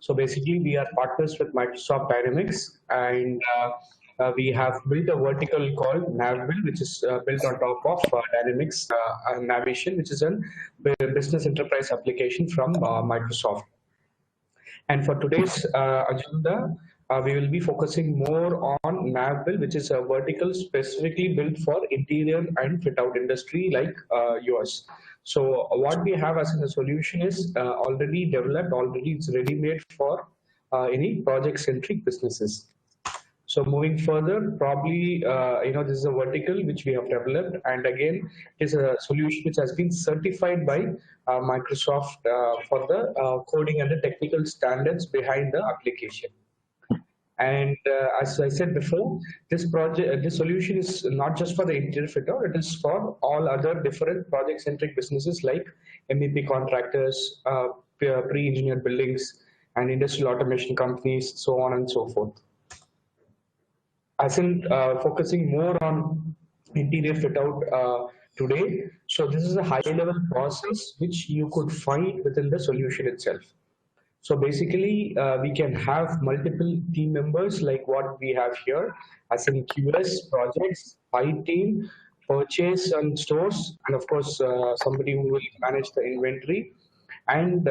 So basically, we are partners with Microsoft Dynamics, and we have built a vertical called NAVBUILD, which is built on top of Dynamics Navigation, which is a business enterprise application from Microsoft. And for today's agenda, we will be focusing more on NAVBUILD, which is a vertical specifically built for interior and fit-out industry like yours. So what we have as a solution is already developed, already it's ready-made for any project-centric businesses. So moving further, probably, this is a vertical which we have developed, and again, it is a solution which has been certified by Microsoft for the coding and the technical standards behind the application. And as I said before, this solution is not just for the interior fit out, it is for all other different project-centric businesses like MEP contractors, pre-engineered buildings, and industrial automation companies, so on and so forth. As in focusing more on interior fit out today. So this is a high level process which you could find within the solution itself. So basically we can have multiple team members like what we have here, as in QS, projects, IT team, purchase and stores, and of course somebody who will manage the inventory, and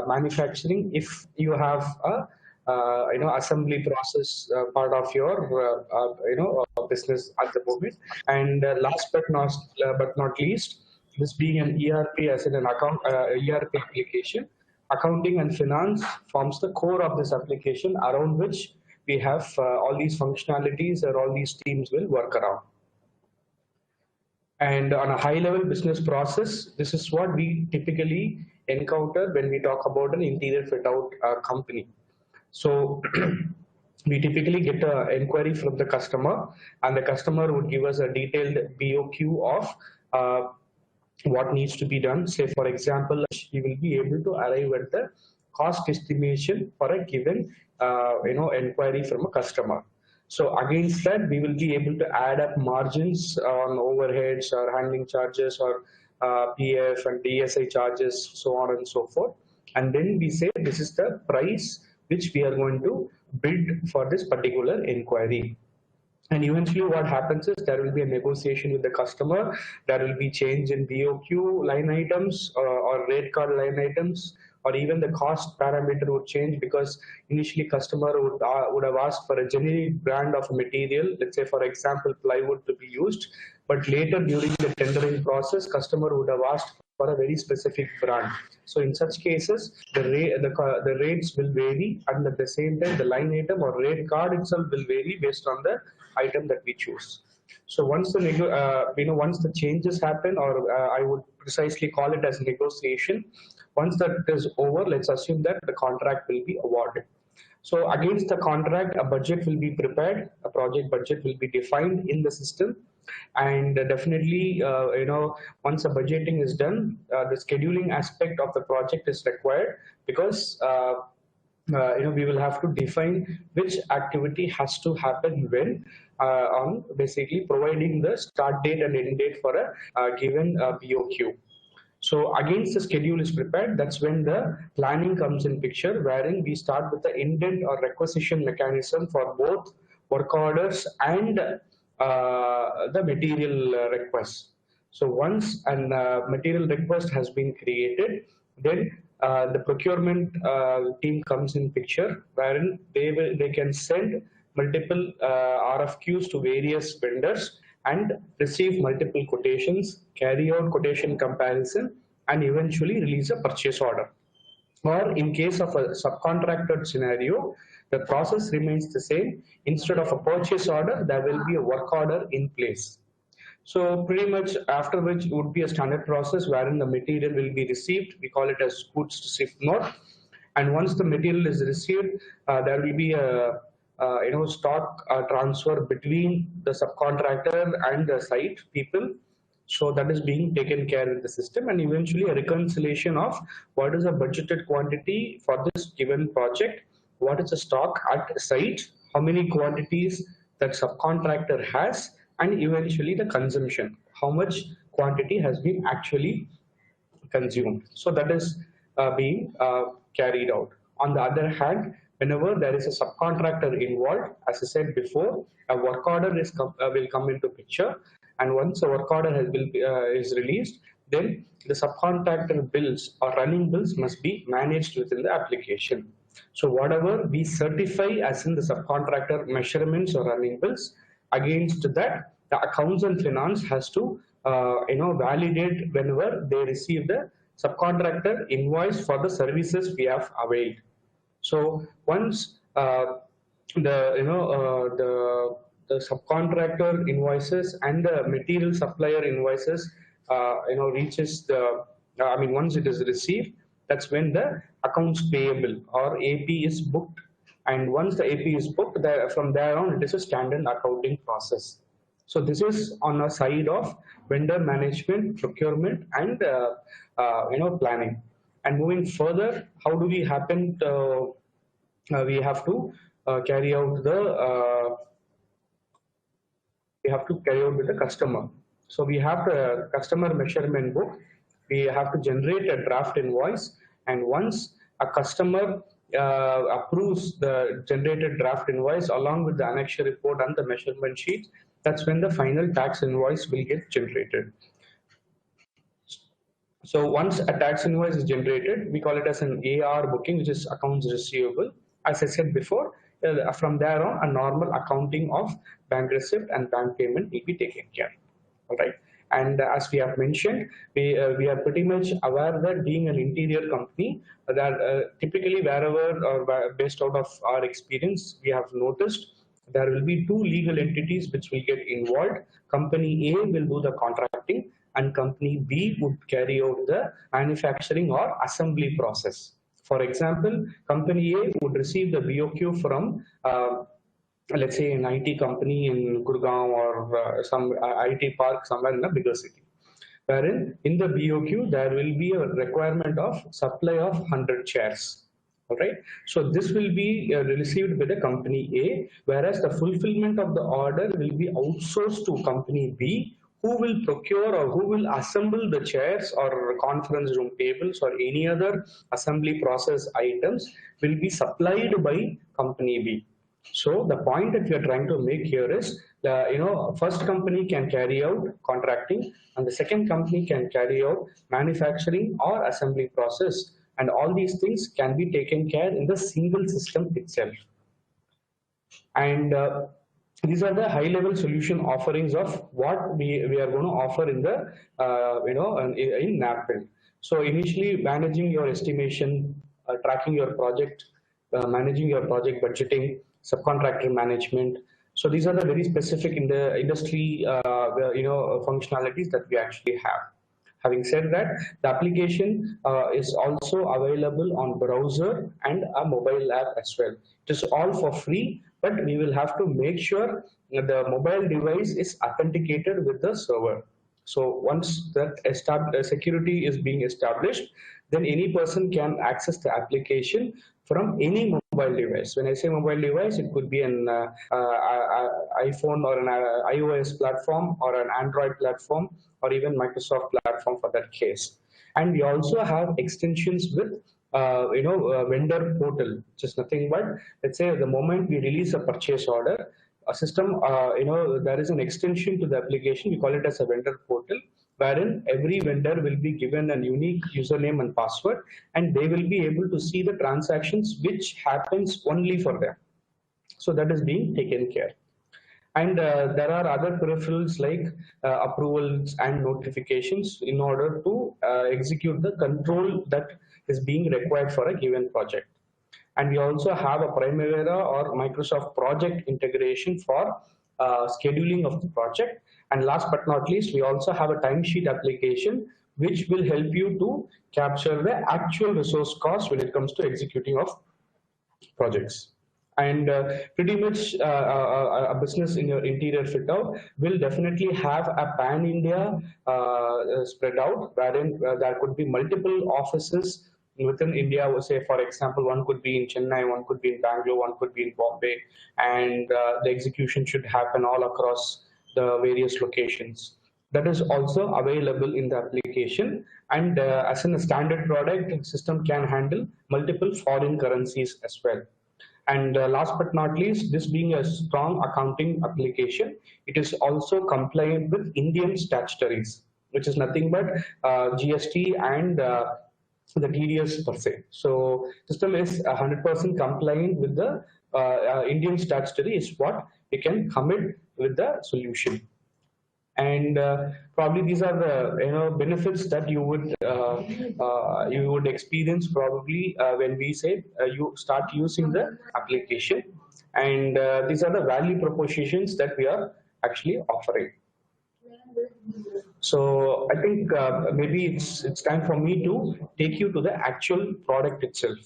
manufacturing if you have a assembly process part of your business at the moment. And last but not least, this being an ERP as in an account ERP application, accounting and finance forms the core of this application around which we have all these functionalities or all these teams will work around. And on a high level business process, this is what we typically encounter when we talk about an interior fit out company. So we typically get an inquiry from the customer, and the customer would give us a detailed BOQ of what needs to be done. Say, for example, we will be able to arrive at the cost estimation for a given inquiry from a customer. So against that, we will be able to add up margins on overheads or handling charges or PF and DSI charges, so on and so forth. And then we say this is the price which we are going to bid for this particular inquiry. And eventually what happens is there will be a negotiation with the customer, there will be change in BOQ line items or rate card line items, or even the cost parameter would change because initially customer would have asked for a generic brand of material, let's say for example plywood to be used, but later during the tendering process customer would have asked for a very specific brand. So in such cases, the rates will vary, and at the same time, the line item or rate card itself will vary based on the item that we choose. So once the once the changes happen, or I would precisely call it as negotiation, once that is over, let's assume that the contract will be awarded. So against the contract, a budget will be prepared, a project budget will be defined in the system. And definitely, once the budgeting is done, the scheduling aspect of the project is required, because we will have to define which activity has to happen when, on basically providing the start date and end date for a given BOQ. So against the schedule is prepared, that's when the planning comes in picture, wherein we start with the indent or requisition mechanism for both work orders and the material request. So once a material request has been created, then the procurement team comes in picture, wherein they can send multiple RFQs to various vendors and receive multiple quotations, carry out quotation comparison, and eventually release a purchase order. Or in case of a subcontracted scenario, the process remains the same. Instead of a purchase order, there will be a work order in place. So pretty much after which would be a standard process wherein the material will be received. We call it as goods received note. And once the material is received, there will be a stock transfer between the subcontractor and the site people. So that is being taken care of in the system, and eventually a reconciliation of what is the budgeted quantity for this given project, what is the stock at site, how many quantities that subcontractor has, and eventually the consumption, how much quantity has been actually consumed. So that is being carried out. On the other hand, whenever there is a subcontractor involved, as I said before, a work order will come into picture, and once a work order is released, then the subcontractor bills or running bills must be managed within the application. So whatever we certify as in the subcontractor measurements or running bills, against that the accounts and finance has to validate whenever they receive the subcontractor invoice for the services we have availed. So once the you know the subcontractor invoices and the material supplier invoices reaches the once it is received, that's when the accounts payable or AP is booked. And once the AP is booked, from there on it is a standard accounting process. So this is on a side of vendor management, procurement, and planning. And moving further, how do we happen to, we have to carry out with the customer. So we have the customer measurement book. We have to generate a draft invoice, and once a customer approves the generated draft invoice along with the annexure report and the measurement sheet, that's when the final tax invoice will get generated. So once a tax invoice is generated, we call it as an AR booking, which is accounts receivable. As I said before, from there on, a normal accounting of bank receipt and bank payment will be taken care. All right. And as we have mentioned, we are pretty much aware that being an interior company, that typically wherever or based out of our experience, we have noticed there will be two legal entities which will get involved. Company A will do the contracting, and company B would carry out the manufacturing or assembly process. For example, company A would receive the BOQ from let's say an IT company in Gurgaon or some IT park somewhere in a bigger city, wherein in the BOQ there will be a requirement of supply of 100 chairs. All right. So this will be received by the company A, whereas the fulfillment of the order will be outsourced to company B, who will procure or who will assemble the chairs or conference room tables or any other assembly process items will be supplied by company B. So the point that we are trying to make here is, first company can carry out contracting, and the second company can carry out manufacturing or assembly process, and all these things can be taken care in the single system itself. And these are the high-level solution offerings of what we are going to offer in the in NAVBUILD. So initially, managing your estimation, tracking your project, managing your project budgeting, subcontractor management. So these are the very specific in the industry functionalities that we actually have. Having said that, the application is also available on browser and a mobile app as well. It is all for free, but we will have to make sure that the mobile device is authenticated with the server. So once that security is being established, then any person can access the application from any mobile device. When I say mobile device, it could be an iPhone or an iOS platform or an Android platform or even Microsoft platform for that case. And we also have extensions with vendor portal, which is nothing but, let's say the moment we release a purchase order, a system, there is an extension to the application. We call it as a vendor portal, wherein every vendor will be given a unique username and password, and they will be able to see the transactions which happens only for them. So that is being taken care. And there are other peripherals like approvals and notifications in order to execute the control that is being required for a given project. And we also have a Primavera or Microsoft project integration for scheduling of the project. And last but not least, we also have a timesheet application which will help you to capture the actual resource cost when it comes to executing of projects. And pretty much a business in your interior fit out will definitely have a pan-India spread out, wherein there could be multiple offices within India. Say, for example, one could be in Chennai, one could be in Bangalore, one could be in Bombay, and the execution should happen all across the various locations. that is also available in the application. And as in a standard product, system can handle multiple foreign currencies as well. And last but not least, this being a strong accounting application, it is also compliant with Indian statutories, which is nothing but GST and the TDS per se. So system is 100% compliant with the Indian statutory is what we can commit with the solution. And probably these are the benefits that you would experience probably when we say you start using the application, and these are the value propositions that we are actually offering. So I think maybe it's time for me to take you to the actual product itself.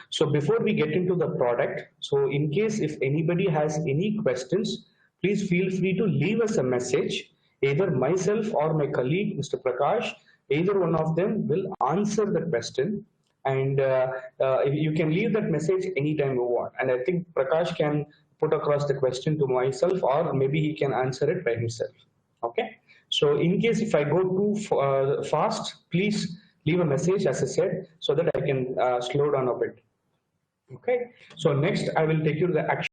So before we get into the product, so in case if anybody has any questions, please feel free to leave us a message. Either myself or my colleague, Mr. Prakash, either one of them will answer the question, and you can leave that message anytime you want. And I think Prakash can put across the question to myself, or maybe he can answer it by himself. Okay. So in case if I go too fast, please leave a message, as I said, so that I can slow down a bit. Okay. So next I will take you to the action.